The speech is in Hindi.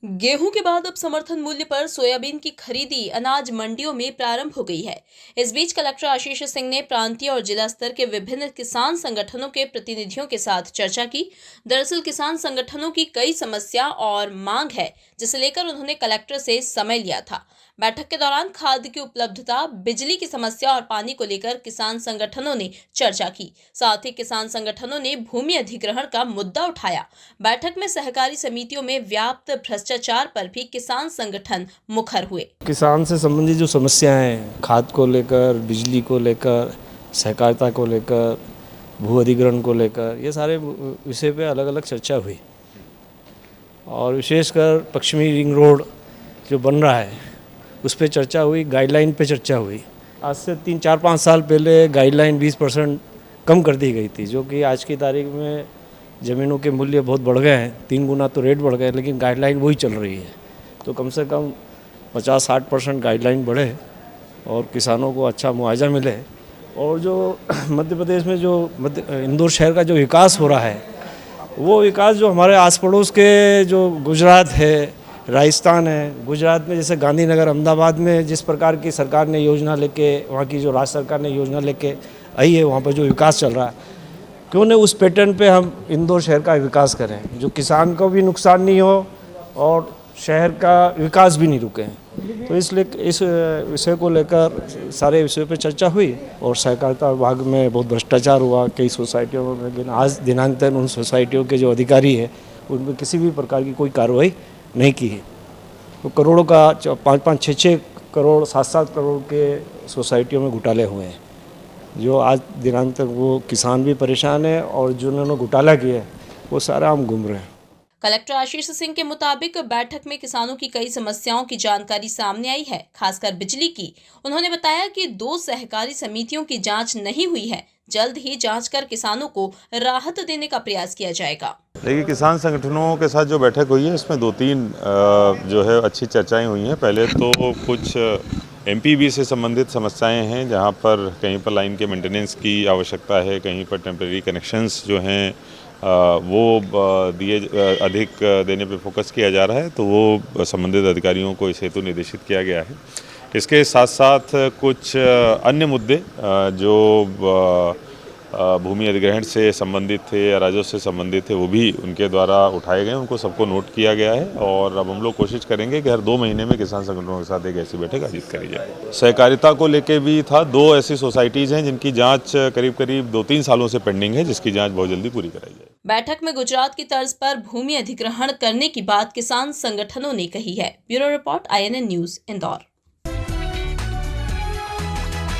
गेहूं के बाद अब समर्थन मूल्य पर सोयाबीन की खरीदी अनाज मंडियों में प्रारंभ हो गई है। इस बीच कलेक्टर आशीष सिंह ने प्रांतीय और जिला स्तर के विभिन्न किसान संगठनों के प्रतिनिधियों के साथ चर्चा की। दरअसल किसान संगठनों की कई समस्या और मांग है, जिसे लेकर उन्होंने कलेक्टर से समय लिया था। बैठक के दौरान खाद की उपलब्धता, बिजली की समस्या और पानी को लेकर किसान संगठनों ने चर्चा की। साथ ही किसान संगठनों ने भूमि अधिग्रहण का मुद्दा उठाया। बैठक में सहकारी समितियों में व्याप्त भ्रष्टाचार पर भी किसान संगठन मुखर हुए। किसान से संबंधित जो समस्याएं हैं, खाद को लेकर, बिजली को लेकर, सहकारिता को लेकर, भू अधिग्रहण को लेकर, ये सारे विषय पे अलग अलग चर्चा हुई। और विशेषकर पश्चिमी रिंग रोड जो बन रहा है उस पर चर्चा हुई, गाइडलाइन पे चर्चा हुई। आज से 3-4-5 साल पहले गाइडलाइन 20% कम कर दी गई थी, जो कि आज की तारीख में ज़मीनों के मूल्य बहुत बढ़ गए हैं। 3 गुना तो रेट बढ़ गए, लेकिन गाइडलाइन वही चल रही है। तो कम से कम 50-60% गाइडलाइन बढ़े और किसानों को अच्छा मुआवजा मिले। और जो मध्य प्रदेश में जो इंदौर शहर का जो विकास हो रहा है, वो विकास जो हमारे आस पड़ोस के जो गुजरात है, राजस्थान है, गुजरात में जैसे गांधीनगर, अहमदाबाद में जिस प्रकार की सरकार ने योजना लेके, वहाँ की जो राज्य सरकार ने योजना लेके आई है, वहाँ पर जो विकास चल रहा है, क्यों न उस पैटर्न पे हम इंदौर शहर का विकास करें, जो किसान को भी नुकसान नहीं हो और शहर का विकास भी नहीं रुके। तो इसलिए इस विषय को लेकर सारे विषयों पे चर्चा हुई। और सहकारिता विभाग में बहुत भ्रष्टाचार हुआ कई सोसाइटियों में, लेकिन आज दिनांक तक उन सोसाइटियों के जो अधिकारी हैं उनमें किसी भी प्रकार की कोई कार्रवाई नहीं की है। तो करोड़ों का 5-5, 6-6 करोड़, 7-7 करोड़ के सोसाइटियों में घोटाले हुए हैं, जो आज दिनांक तक वो किसान भी परेशान है और जिन्होंने घोटाला किया है वो सारा हम घूम रहे हैं। कलेक्टर आशीष सिंह के मुताबिक बैठक में किसानों की कई समस्याओं की जानकारी सामने आई है, खासकर बिजली की। उन्होंने बताया कि 2 सहकारी समितियों की जांच नहीं हुई है, जल्द ही जांच कर किसानों को राहत देने का प्रयास किया जाएगा। देखिए, किसान संगठनों के साथ जो बैठक हुई है इसमें 2-3 जो है अच्छी चर्चाएं हुई हैं। पहले तो कुछ एमपीबी से संबंधित समस्याएं हैं, जहां पर कहीं पर लाइन के मेंटेनेंस की आवश्यकता है, कहीं पर टेम्परेरी कनेक्शंस जो हैं वो अधिक देने पे फोकस किया जा रहा है, तो वो संबंधित अधिकारियों को इस हेतु निर्देशित किया गया है। इसके साथ साथ कुछ अन्य मुद्दे जो भूमि अधिग्रहण से संबंधित थे या राजस्व से संबंधित थे, वो भी उनके द्वारा उठाए गए, उनको सबको नोट किया गया है। और अब हम लोग कोशिश करेंगे कि हर 2 महीने में किसान संगठनों के साथ एक ऐसी बैठक आयोजित करी जाए। सहकारिता को लेके भी था, 2 ऐसी सोसाइटीज़ हैं जिनकी जांच करीब 2-3 सालों से पेंडिंग है, जिसकी जांच बहुत जल्दी पूरी कराई जाए। बैठक में गुजरात की तर्ज पर भूमि अधिग्रहण करने की बात किसान संगठनों ने कही है। Bureau report, INN news, Indore.